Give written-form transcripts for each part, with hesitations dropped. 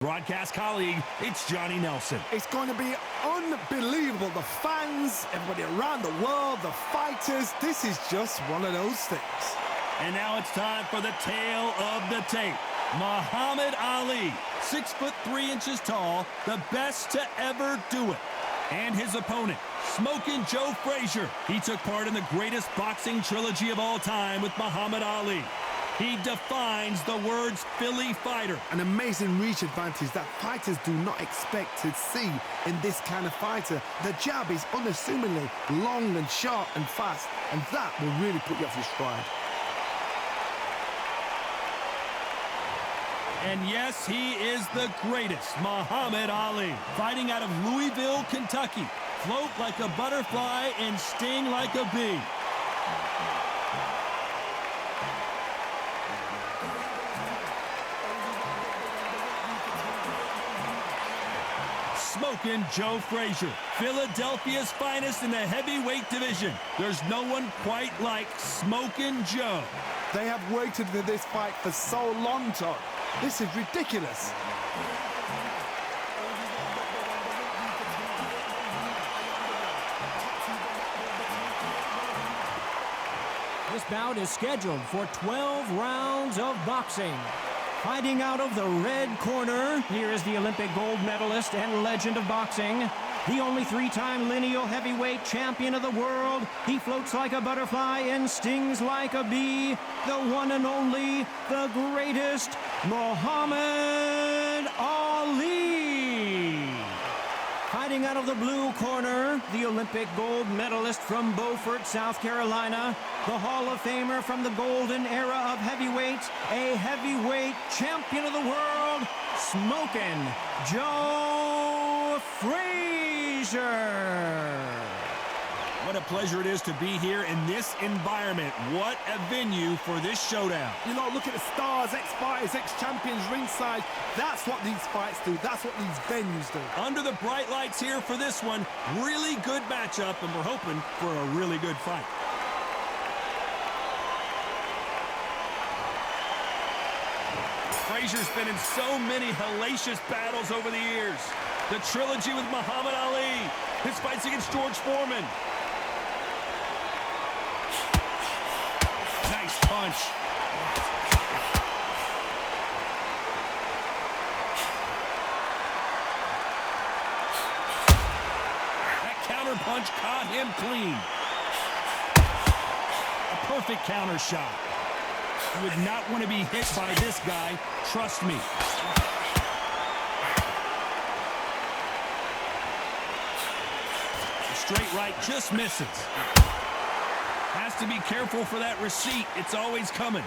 Broadcast colleague, it's Johnny Nelson. It's going to be unbelievable. The fans, everybody around the world, the fighters, this is just one of those things. And now it's time for the tale of the tape. Muhammad Ali, 6'3" tall, the best to ever do it. And his opponent, Smokin' Joe Frazier. He took part in the greatest boxing trilogy of all time with Muhammad Ali. He defines the words Philly fighter. An amazing reach advantage that fighters do not expect to see in this kind of fighter. The jab is unassumingly long and sharp and fast, and that will really put you off your stride. And yes, he is the greatest, Muhammad Ali. Fighting out of Louisville, Kentucky. Float like a butterfly and sting like a bee. Smokin' Joe Frazier, Philadelphia's finest in the heavyweight division. There's no one quite like Smokin' Joe. They have waited for this fight for so long, Todd. This is ridiculous. This bout is scheduled for 12 rounds of boxing. Fighting out of the red corner, here is the Olympic gold medalist and legend of boxing. The only three-time lineal heavyweight champion of the world. He floats like a butterfly and stings like a bee. The one and only, the greatest, Muhammad Ali. Fighting out of the blue corner, the Olympic gold medalist from Beaufort, South Carolina. The Hall of Famer from the golden era of heavyweights. A heavyweight champion of the world, Smokin' Joe Frazier. What a pleasure it is to be here in this environment. What a venue for this showdown. You know, look at the stars, ex-fighters, ex-champions ringside. That's what these fights do. That's what these venues do. Under the bright lights here for this one, really good matchup, and we're hoping for a really good fight. Frazier's been in so many hellacious battles over the years. The trilogy with Muhammad Ali, his fights against George Foreman. Nice punch. That counter punch caught him clean. A perfect counter shot. You would not want to be hit by this guy, trust me. The straight right just misses. Has to be careful for that receipt. It's always coming.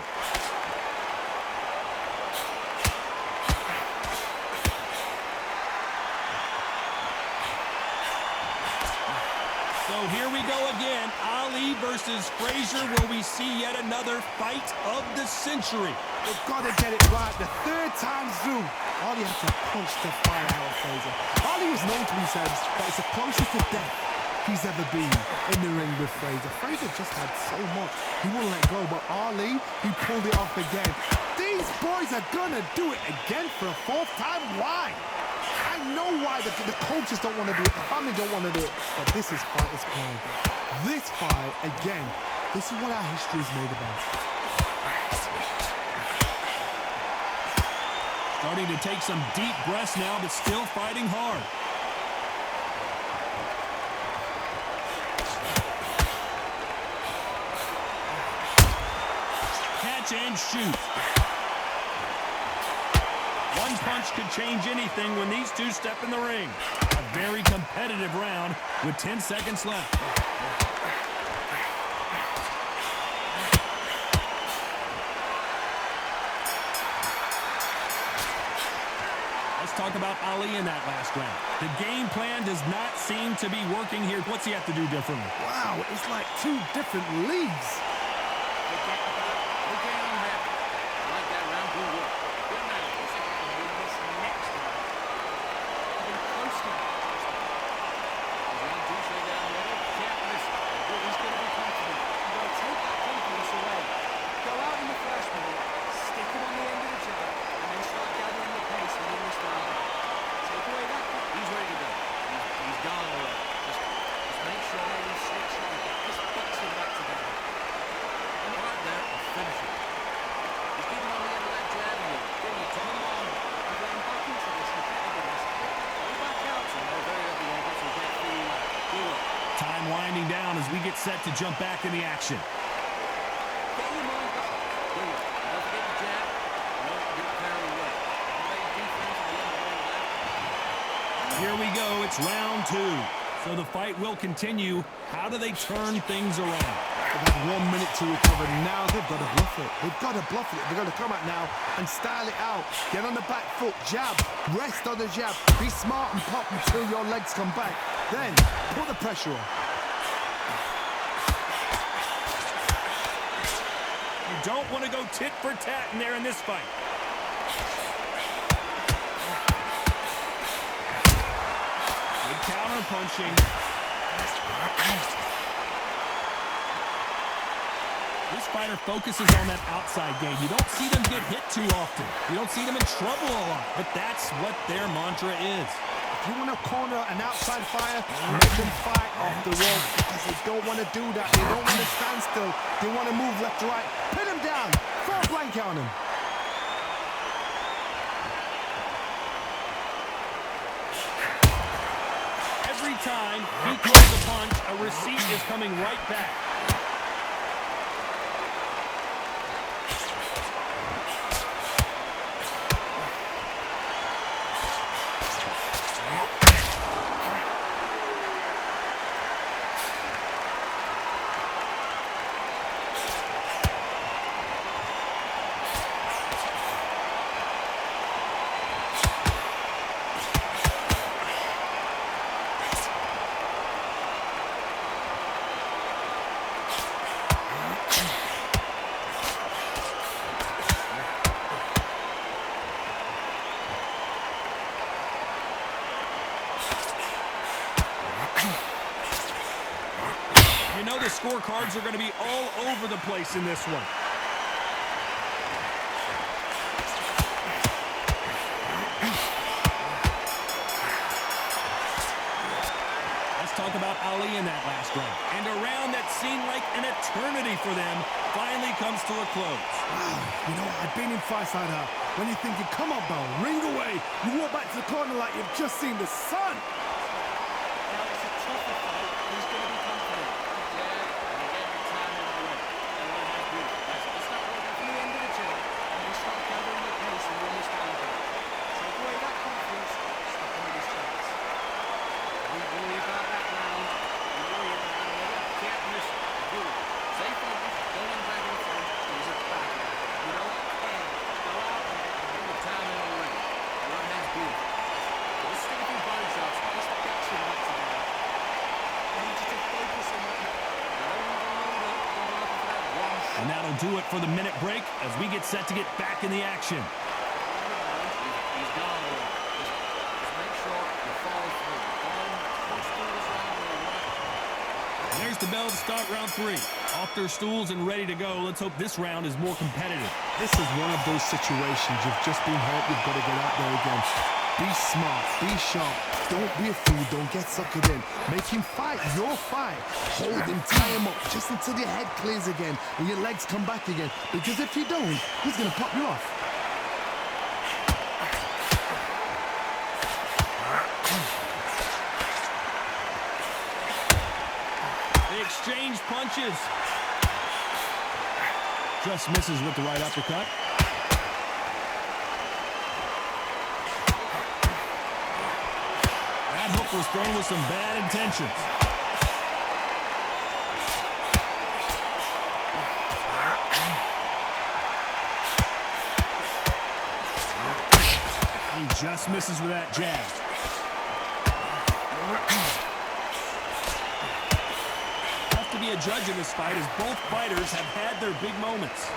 So here we go again. Ali versus Frazier. Will we see yet another fight of the century? They've got to get it right. The third time through. Ali had to punch the fire out of Frazier. Ali was known to be said that it's the closest to death he's ever been in the ring with Frazier. Frazier just had so much. He wouldn't let go, but Ali, he pulled it off again. These boys are gonna do it again for a fourth time. Why? I know why the coaches don't want to do it, the family don't want to do it, but this is fighters' pride. This fight, again, this is what our history is made about. Starting to take some deep breaths now, but still fighting hard. Catch and shoot. One punch could change anything when these two step in the ring. A very competitive round with 10 seconds left. Let's talk about Ali in that last round. The game plan does not seem to be working here. What's he have to do differently? Wow, it's like two different leagues. Stick them on the end of each other and then start gathering the pace within this round. winding down as we get set to jump back in the action. Here we go. It's round 2. So the fight will continue. How do they turn things around? They've had 1 minute to recover. Now they've got to bluff it. They've got to bluff it. They've got to come out now and style it out. Get on the back foot, jab, rest on the jab. Be smart and pop until your legs come back. Then put the pressure on. You don't want to go tit for tat in there in this fight. Good counter punching. This fighter focuses on that outside game. You don't see them get hit too often. You don't see them in trouble a lot. But that's what their mantra is. If you want to corner an outside fighter, make them fight off the rope because they don't want to do that. They don't want to stand still. They want to move left to right. Pin him down. Throw a blanket on him. Every time he throws a punch, a receipt is coming right back. You know the scorecards are going to be all over the place in this one. Let's talk about Ali in that last round. And a round that seemed like an eternity for them finally comes to a close. Wow, you know, I've been in fights like that. When you're thinking, come on, Bell, ring away. You walk back to the corner like you've just seen the sun. And that'll do it for the minute break as we get set to get back in the action. And there's the bell to start round 3. Off their stools and ready to go. Let's hope this round is more competitive. This is one of those situations you've just been hurt. You've got to get out there again. Be smart. Be sharp. Don't be a fool. Don't get suckered in. Make him fight your fight. Hold him, tie him up just until your head clears again and your legs come back again. Because if you don't, he's going to pop you off. They exchange punches. Just misses with the right uppercut. That hook was thrown with some bad intentions. He just misses with that jab. Tough to be a judge in this fight as both fighters have had their big moments.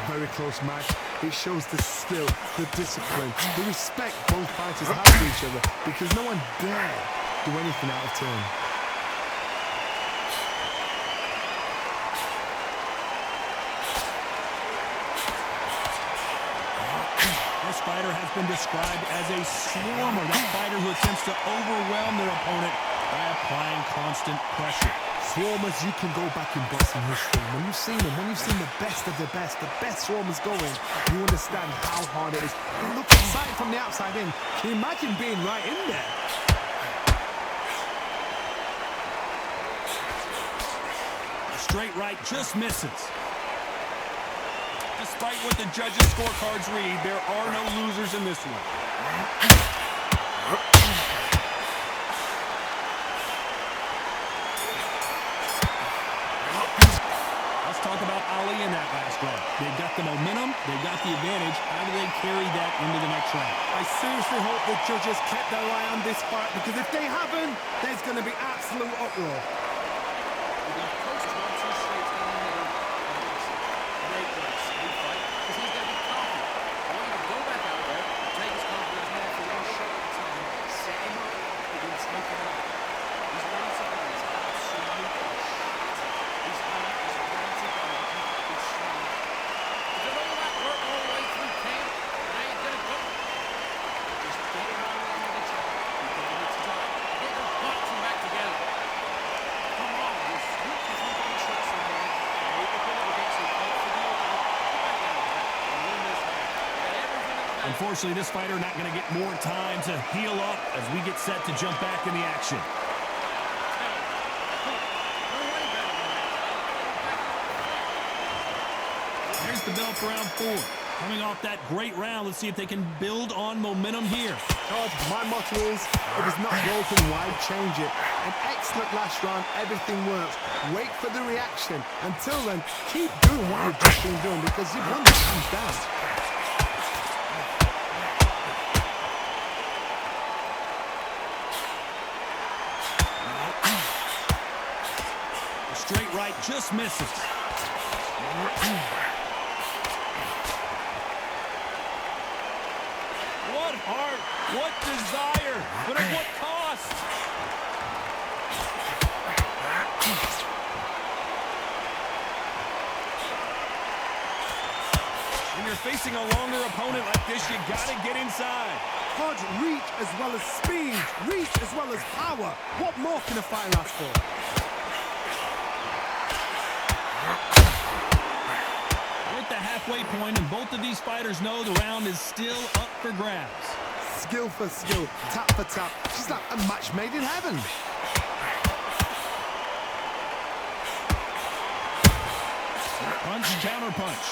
Very close match. It shows the skill, the discipline, the respect both fighters have for each other because no one dare do anything out of turn. This fighter has been described as a swarmer, that fighter who attempts to overwhelm their opponent by applying constant pressure. Swarmers, you can go back in boxing history. When you've seen them, when you've seen the best of the best swarmers going, you understand how hard it is. It looks exciting from the outside in. Can you imagine being right in there? straight right just misses. Despite what the judges' scorecards read, there are no losers in this one. Let's talk about Ali in that last round. They've got the momentum, they've got the advantage. How do they carry that into the next round? I seriously hope the judges kept their eye on this fight, because if they haven't, there's going to be absolute uproar. Unfortunately, this fighter not going to get more time to heal up as we get set to jump back in the action. Here's the bell for round 4. Coming off that great round, let's see if they can build on momentum here. Todd, my motto is, if it's not broken, why change it? An excellent last round, everything works. Wait for the reaction. Until then, keep doing what you've just been doing, because you've won the hands down. Straight right just misses. What heart, what desire, but at what cost? When you're facing a longer opponent like this, you gotta get inside. Todd, reach as well as speed, reach as well as power. What more can a fighter ask for? The halfway point, and both of these fighters know the round is still up for grabs. Skill for skill, tap for tap. She's like a match made in heaven. Punch, counter punch.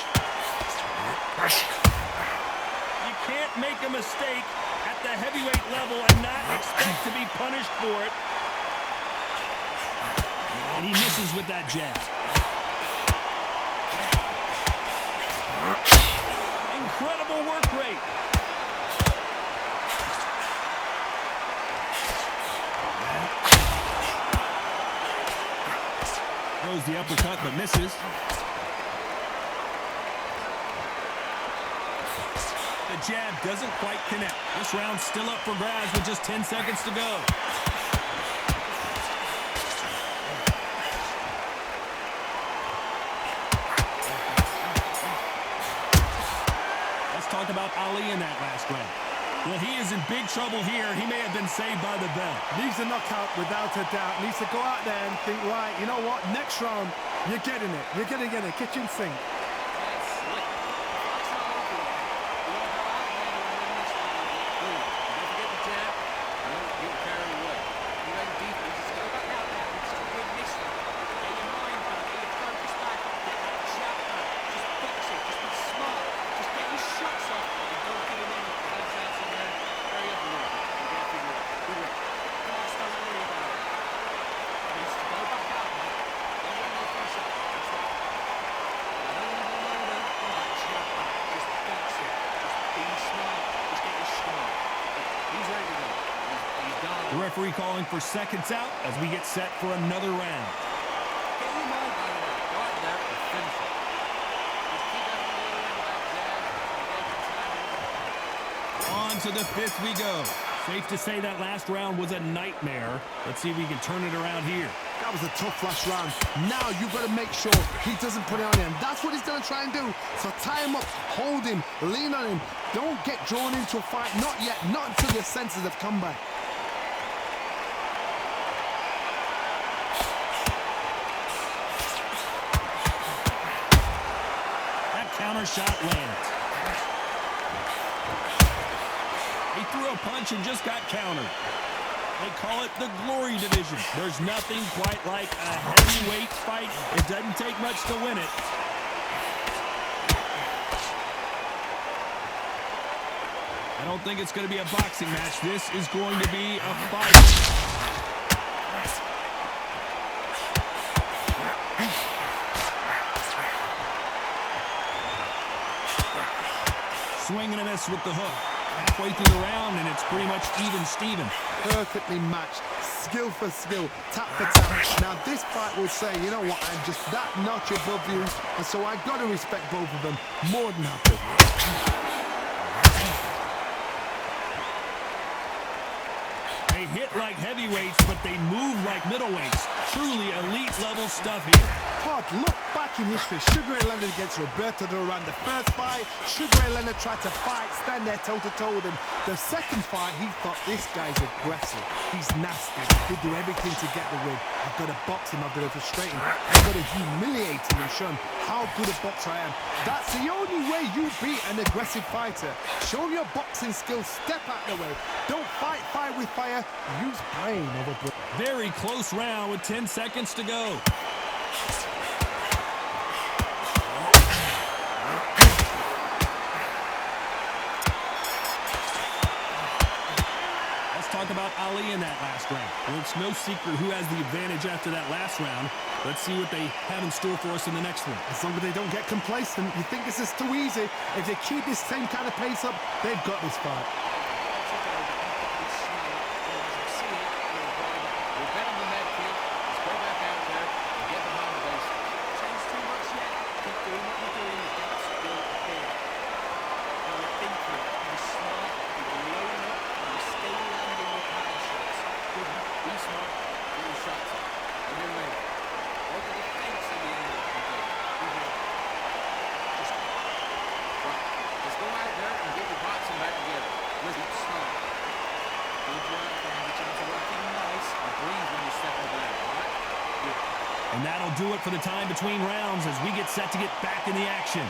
You can't make a mistake at the heavyweight level and not expect to be punished for it. And he misses with that jab. Incredible work rate. Throws the uppercut but misses. The jab doesn't quite connect. This round's still up for grabs with just 10 seconds to go. Talk about Ali in that last round. Well, he is in big trouble here. He may have been saved by the bell. Needs a knockout without a doubt. Needs to go out there and think, right, you know what? Next round, you're getting it. You're going to get it. Kitchen sink. The referee calling for seconds out as we get set for another round. On to the 5th we go. Safe to say that last round was a nightmare. Let's see if we can turn it around here. That was a tough last round. Now you've got to make sure he doesn't put it on him. That's what he's going to try and do. So tie him up, hold him, lean on him. Don't get drawn into a fight. Not yet. Not until your senses have come back. That counter shot lands. He threw a punch and just got countered. They call it the Glory Division. There's nothing quite like a heavyweight fight. It doesn't take much to win it. I don't think it's going to be a boxing match. This is going to be a fight. Swing and a miss with the hook. Halfway through the round, and it's pretty much even Steven. Perfectly matched, skill for skill, tap for tap. Now this fight will say, you know what, I'm just that notch above you, and so I got to respect both of them more than happy. They hit like heavyweights, but they move like middleweights. Truly elite level stuff here. Pod, look back in history. Sugar Ray Leonard against Roberto Duran. The first fight, Sugar Ray Leonard tried to fight, stand there toe-to-toe with him. The second fight, he thought, this guy's aggressive. He's nasty. He'll do everything to get the win. I've got to box him. I've got to frustrate him. I've got to humiliate him and show him how good a boxer I am. That's the only way you beat an aggressive fighter. Show your boxing skills. Step out the way. Don't fight fire with fire. Use brain over brain. Very close round with 10 seconds to go. Talk about Ali in that last round. Well, it's no secret who has the advantage after that last round. Let's see what they have in store for us in the next one. As long as they don't get complacent, you think this is too easy. If they keep this same kind of pace up, they've got this fight. And that'll do it for the time between rounds as we get set to get back in the action.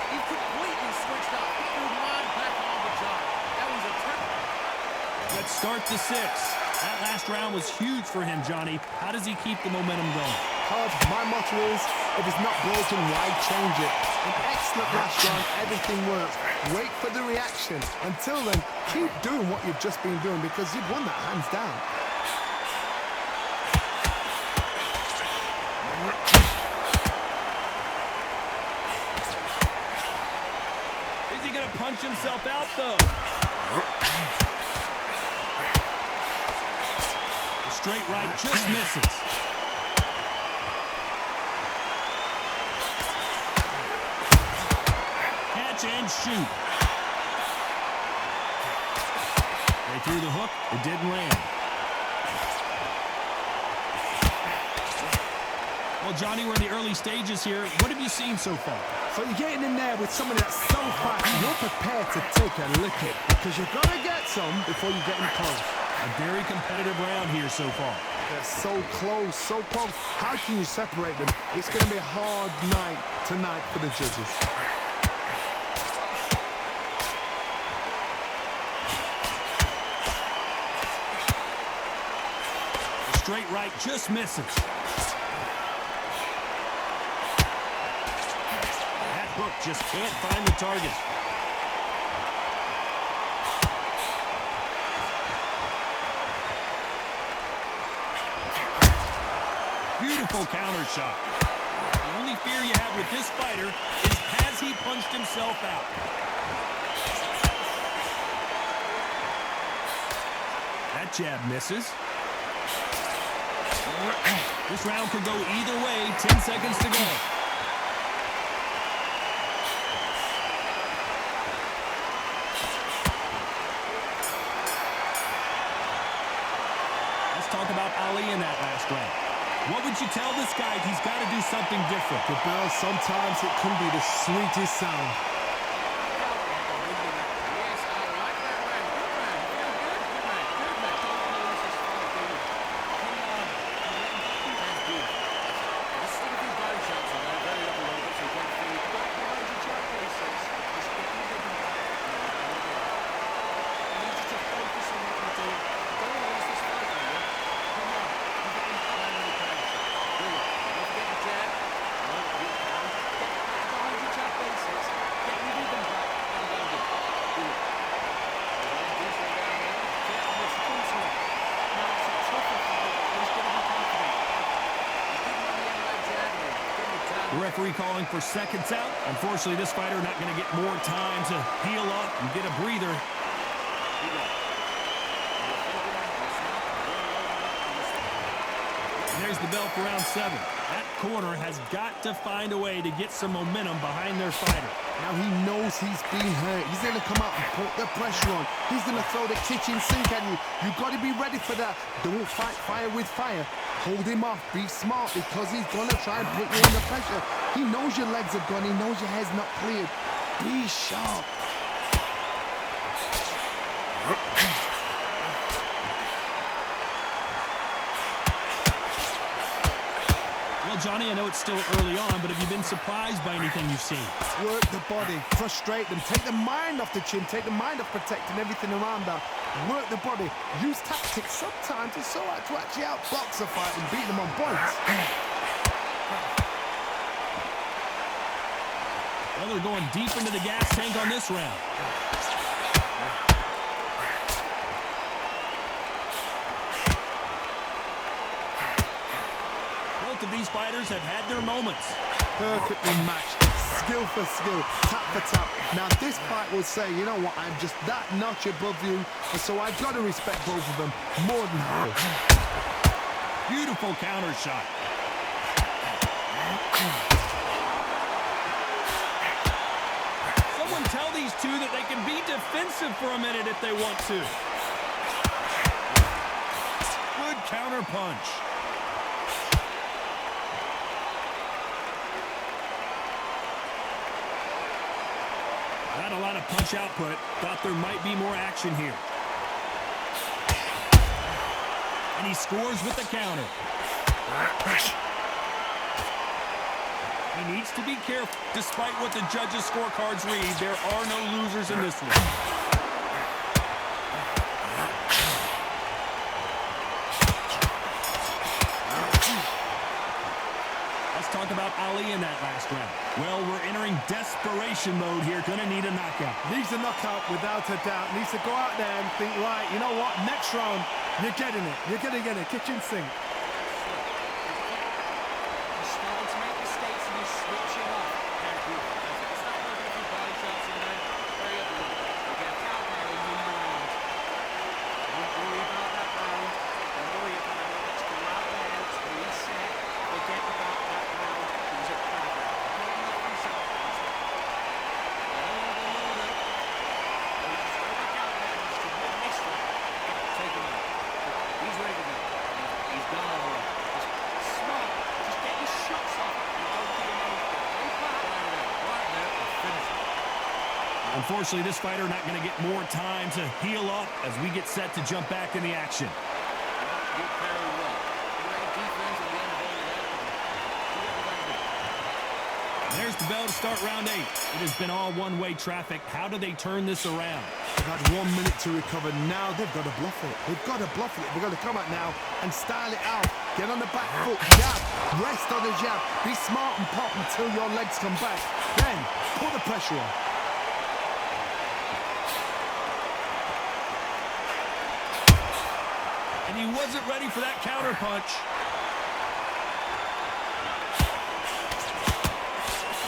He completely switched up. He threw mine back on the job. That was a terrible. Let's start the sixth. That last round was huge for him, Johnny. How does he keep the momentum going? Hard, my motto is, if it's not broken, why change it? An excellent last round, everything works. Wait for the reaction. Until then, keep doing what you've just been doing because you've won that hands down. Is he going to punch himself out, though? The straight right just misses. Catch and shoot. They threw the hook. It didn't land. Well, Johnny, we're in the early stages here. What have you seen so far? So you're getting in there with someone that's so fast, you're prepared to take a licking because you're going to get some before you get in close. A very competitive round here so far. They're so close, so close. How can you separate them? It's going to be a hard night tonight for the judges. The straight right just misses. Hook just can't find the target. Beautiful counter shot. The only fear you have with this fighter is has he punched himself out? That jab misses. This round could go either way. 10 seconds to go. Talk about Ali in that last round. What would you tell this guy if he's got to do something different? The bell, sometimes it can be the sweetest sound. Yes, I like that round. Good round. Good man. Good man. Don't lose this fight, dude. Come on. That's good. This is going to be body shots. I'm going to very up a little bit so you don't feel it. But behind your jab faces. Just get you good. I need you to focus The referee calling for seconds out. Unfortunately, this fighter not going to get more time to heal up and get a breather. And there's the bell for round 7. That corner has got to find a way to get some momentum behind their fighter. Now he knows he's being hurt. He's going to come out and put the pressure on. He's going to throw the kitchen sink at you. You've got to be ready for that. Don't fight fire with fire. Hold him off. Be smart because he's going to try and put you under pressure. He knows your legs are gone. He knows your head's not cleared. Be sharp. Well, Johnny, I know it's still early on, but have you been surprised by anything you've seen? Work the body, frustrate them, take the mind off the chin, take the mind off protecting everything around that. Work the body, use tactics. Sometimes it's so hard to actually outbox a fight and beat them on points. Well, they're going deep into the gas tank on this round. Both of these fighters have had their moments. Perfectly matched, skill for skill, tap for tap. Now this fight will say, you know what, I'm just that notch above you, and so I've got to respect both of them more than her. Beautiful counter shot. Someone tell these two that they can be defensive for a minute if they want to. Good counter punch. Not a lot of punch output. Thought there might be more action here. And he scores with the counter. He needs to be careful. Despite what the judges' scorecards read, there are no losers in this one. Let's talk about Ali in that last round. Well, we're entering desperation mode here. Gonna need a knockout. Needs a knockout without a doubt. Needs to go out there and think, right, you know what, next round, you're getting it. You're going to get it. Kitchen sink. He's starting to make mistakes and he's switching off. It's not looking at the body shots in there. Very up. You get a count now in the round. Don't worry about that round. Don't worry about it. Let's go out there. Let's reset. Forget about that round. It was a bad round. Don't knock yourself out. Just go back out there and just win this one. Take him out. He's ready to go. He's done all right. Just smart. Just get your shots off. And don't give him anything. He's back right there. And finish it. Unfortunately, this fighter not going to get more time to heal up as we get set to jump back in the action. Did very well. Great defense at the end of all of that. Do what we're going to do. There's the bell to start round 8. It has been all one-way traffic. How do they turn this around? They've had 1 minute to recover. Now they've got to bluff it. They've got to bluff it. They've got to come out now and style it out. Get on the back foot. Jab. Rest on the jab. Be smart and pop until your legs come back. Then put the pressure on. And he wasn't ready for that counter punch.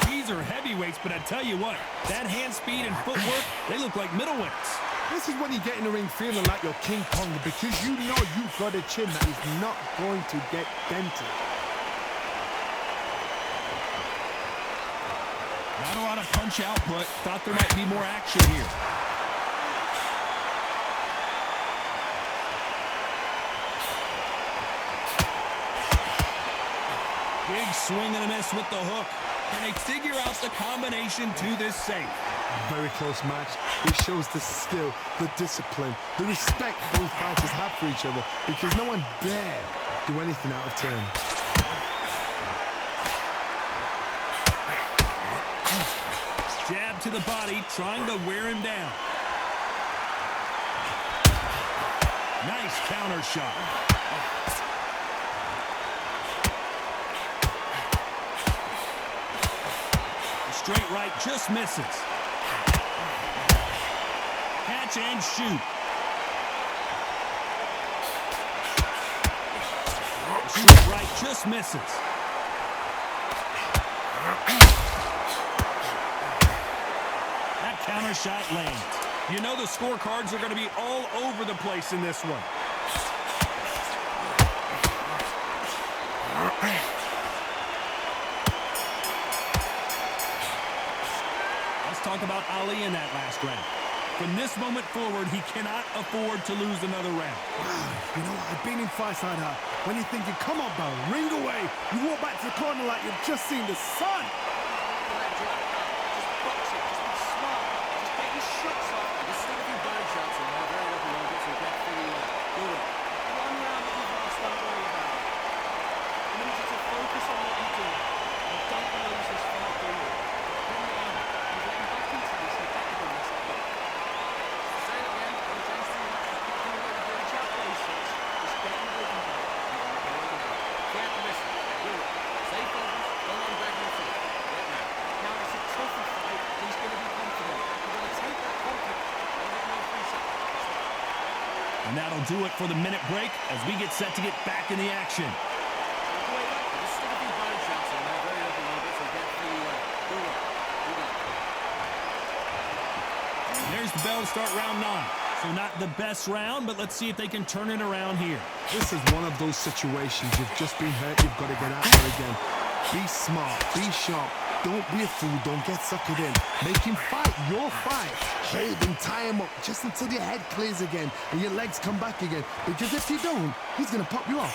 These are heavyweights, but I tell you what, that hand speed and footwork, they look like middleweights. This is when you get in the ring feeling like you're King Kong because you know you've got a chin that is not going to get dented. Not a lot of punch output. Thought there might be more action here. Big swing and a miss with the hook. And they figure out the combination to this safe. Very close match. It shows the skill, the discipline, the respect both fighters have for each other because no one dare do anything out of turn. Jab to the body, trying to wear him down. Nice counter shot. Straight right just misses. Catch and shoot. Straight right just misses. That counter shot lands. You know the scorecards are going to be all over the place in this one. Let's talk about Ali in that last round. From this moment forward, he cannot afford to lose another round. You know what? I've been in fights like that. When you're thinking, come on, Bell, ring away. You walk back to the corner like you've just seen the sun. Just box it. Just be smart. Just get your shots off. Just stick a few body shots in there. Very lucky one gets a get for the do it. One round that you've lost, don't worry about it. I need you to focus on what you're doing. You don't lose this fight, do you? Bring it on. You're getting back into this. You're better than this. Say it again. Don't change too much. Just keep doing what you're doing. Chat basics. Just get in the rhythm back. Can't miss it. Do it. Stay focused. Don't let him back into it. Get now. Now it's a tougher fight, but he's going to be confident. You're going to take that confidence. Don't get no 3 seconds. And that'll do it for the minute break as we get set to get back in the action. Just stick a few body shots in there. Very lucky one gets a get for the do it. Do that. There's the bell to start round 9. So not the best round, but let's see if they can turn it around here. This is one of those situations. You've just been hurt. You've got to get out there again. Be smart. Be sharp. Don't be a fool. Don't get suckered in. Make him fight your fight. Hold him, tie him up just until your head clears again and your legs come back again. Because if you don't, he's going to pop you off.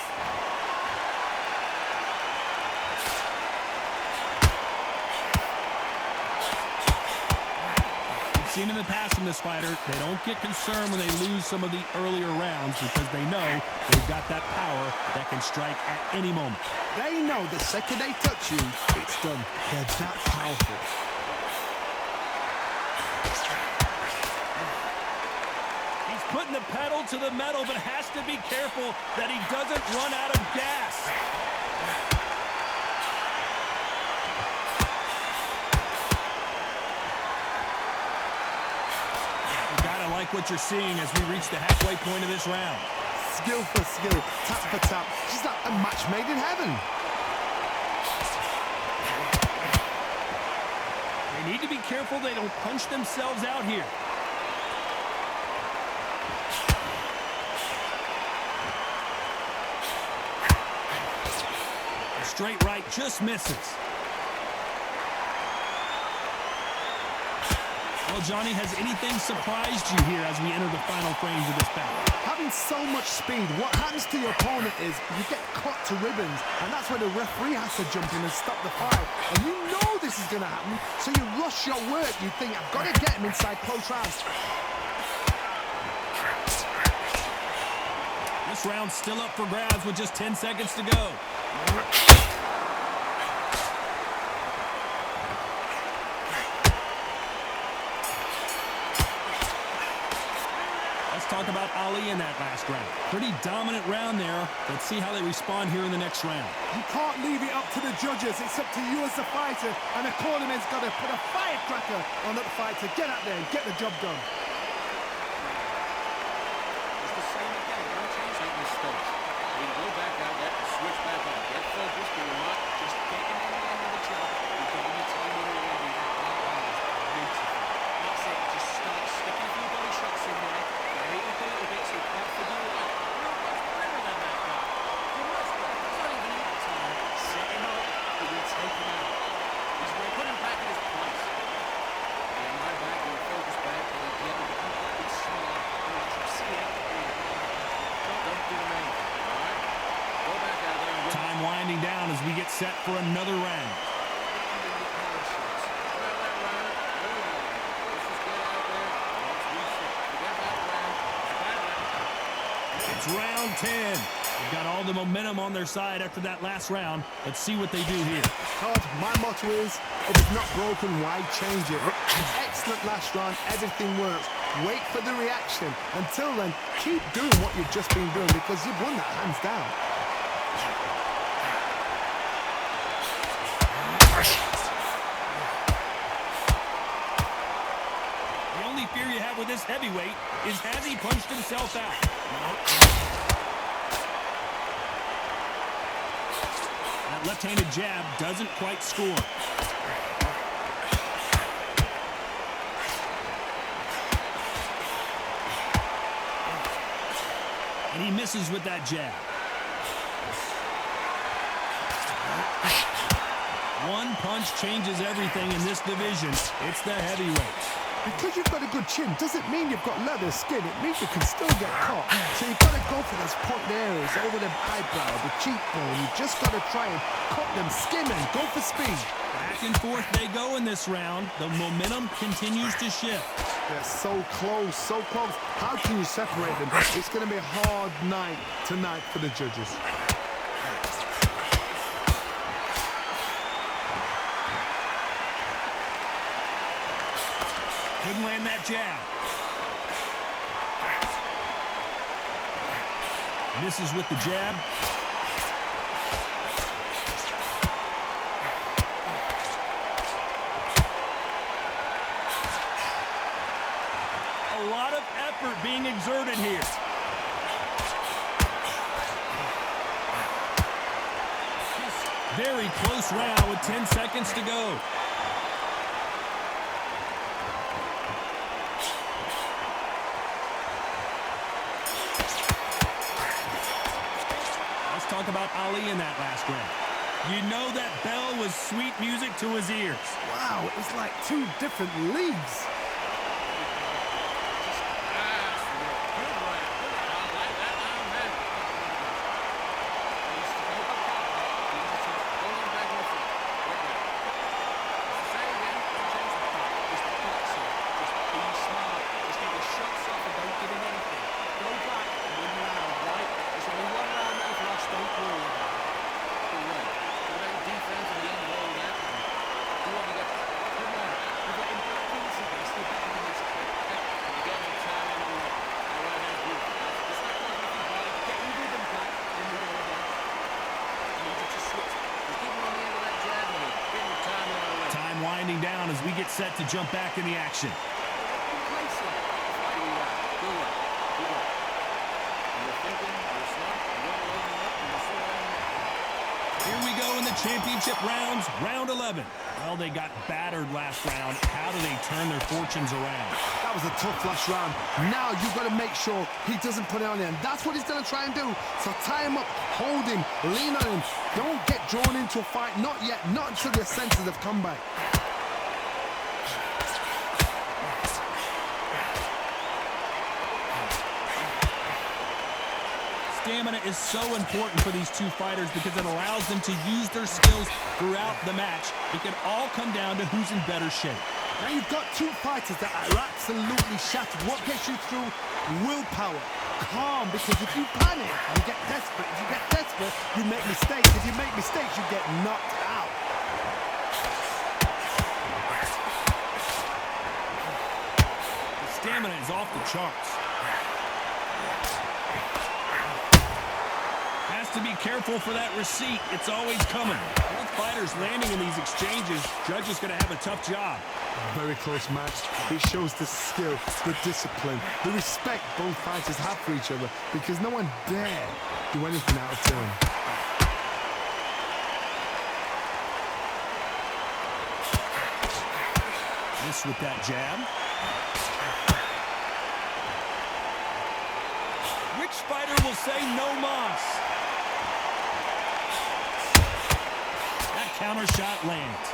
We've seen in the past from this fighter, they don't get concerned when they lose some of the earlier rounds because they know they've got that power that can strike at any moment. They know the second they touch you, it's done. They're that powerful. He's putting the pedal to the metal, but has to be careful that he doesn't run out of gas. You gotta like what you're seeing as we reach the halfway point of this round. Skill for skill, tap for tap. Just like a match made in heaven. They need to be careful they don't punch themselves out here. A straight right just misses. Well, Johnny, has anything surprised you here as we enter the final frames of this battle? Having so much speed, what happens to your opponent is you get cut to ribbons, and that's where the referee has to jump in and stop the fight. And you know this is going to happen, so you rush your work. You think, I've got to get him inside close rounds. This round's still up for grabs with just 10 seconds to go. Talk about Ali in that last round. Pretty dominant round there. Let's see how they respond here in the next round. You can't leave it up to the judges. It's up to you as the fighter, and the cornerman's got to put a firecracker on that fight to get out there and get the job done. It's the same again. Don't change that mistake. You go back out there, switch back on. Get focused, but you're not just getting in the end of the job. You're getting your time in already. Beautiful. That's it. Just start sticking a few body shots in there. Hit up a little bit so you can't figure it out. You're much better than that guy. You're much better. It's not even equal time. Set him up, but then take him out. He's going to put him back in his place. And my back, you're focused back, and again, be smart. You see it. Don't do the main thing, all right? Go back out there and win. Time winding down as we get set for another round. It's round 10. They've got all the momentum on their side after that last round. Let's see what they do here. Todd, my motto is, if it's not broken, why change it? Excellent last round. Everything works. Wait for the reaction. Until then, keep doing what you've just been doing because you've won that hands down. The only fear you have with this heavyweight is has he punched himself out? That left-handed jab doesn't quite score. And he misses with that jab. One punch changes everything in this division. It's the heavyweights. Because you've got a good chin doesn't mean you've got leather skin. It means you can still get caught. So you've got to go for those point areas over the eyebrow, the cheekbone. You just got to try and cut them, skim them, go for speed. Back and forth they go in this round. The momentum continues to shift. They're so close, so close. How can you separate them? It's going to be a hard night tonight for the judges. Couldn't land that jab. Misses with the jab. A lot of effort being exerted here. Very close round with 10 seconds to go. Talk about Ali in that last round. You know that bell was sweet music to his ears. Wow, it's like two different leagues. Winding down as we get set to jump back in the action. Here we go in the championship rounds, round 11. Well, they got battered last round. How do they turn their fortunes around? That was a tough last round. Now you've got to make sure he doesn't put it on him. That's what he's going to try and do. So tie him up, hold him, lean on him. Don't get drawn into a fight. Not yet. Not until their senses have come back. Stamina is so important for these two fighters because it allows them to use their skills throughout the match. It can all come down to who's in better shape. Now you've got two fighters that are absolutely shattered. What gets you through? Willpower. Calm, because if you panic, you get desperate. If you get desperate, you make mistakes. If you make mistakes, you get knocked out. The stamina is off the charts. To be careful for that receipt. It's always coming. Both fighters landing in these exchanges. Judge is going to have a tough job. Very close match. It shows the skill, the discipline, the respect both fighters have for each other because no one dare do anything out of turn. Miss with that jab. Which fighter will say no mas? Counter shot lands.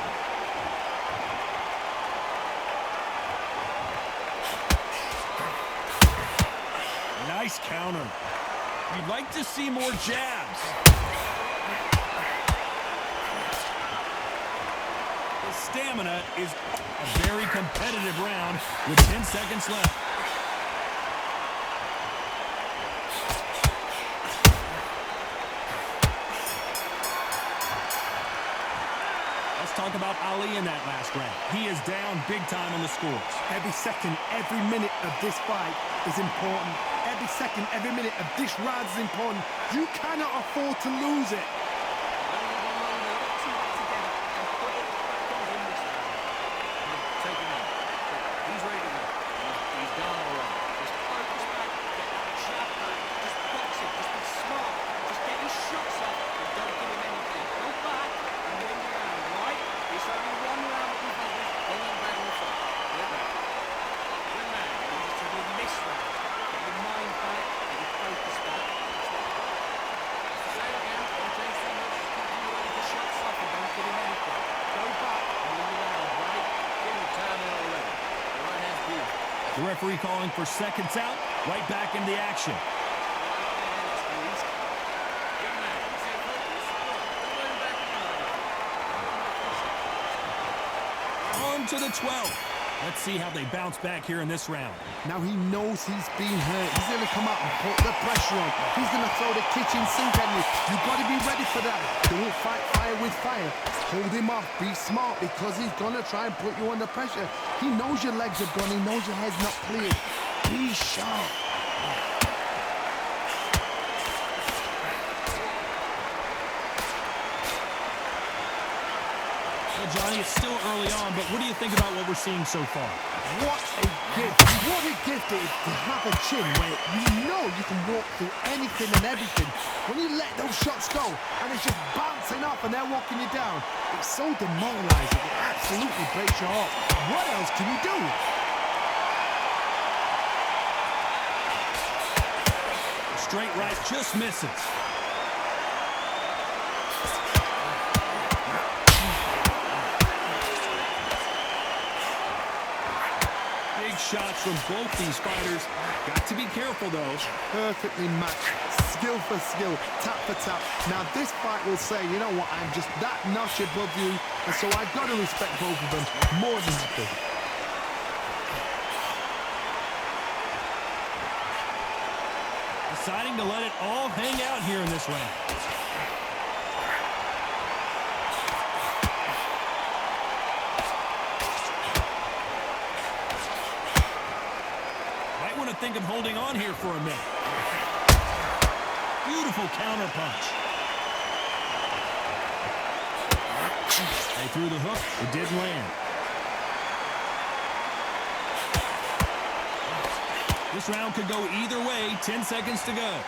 Nice counter. You'd like to see more jabs. The stamina is a very competitive round with 10 seconds left. Talk about Ali in that last round. He is down big time on the scores. Every second, every minute of this fight is important. Every second, every minute of this round is important. You cannot afford to lose it. The referee calling for seconds out, right back into the action. On to the 12th. Let's see how they bounce back here in this round. Now he knows he's been hurt. He's going to come out and put the pressure on. He's going to throw the kitchen sink at you. You've got to be ready for that. Don't fight fire with fire. Hold him off. Be smart because he's going to try and put you under pressure. He knows your legs are gone. He knows your head's not cleared. Be sharp. Johnny, it's still early on, but what do you think about what we're seeing so far? What a gift. What a gift it is to have a chin where you know you can walk through anything and everything. When you let those shots go and it's just bouncing off and they're walking you down, it's so demoralizing. It absolutely breaks your heart. What else can you do? Straight right just misses. Shots from both these fighters. Got to be careful, though. Perfectly matched. Skill for skill. Tap for tap. Now, this fight will say, you know what, I'm just that notch above you, and so I've got to respect both of them more than happy. Deciding to let it all hang out here in this round. Think of holding on here for a minute. Beautiful counter punch. They threw the hook. It didn't land. This round could go either way. 10 seconds to go.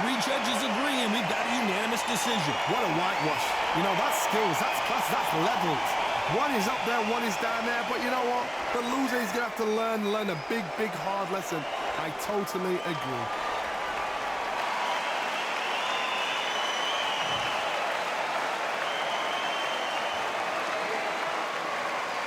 Three judges agree, and we've got a unanimous decision. What a whitewash. You know, that's skills, that's class, that's levels. One is up there, one is down there, but you know what? The loser is going to have to learn a big, big, hard lesson. I totally agree.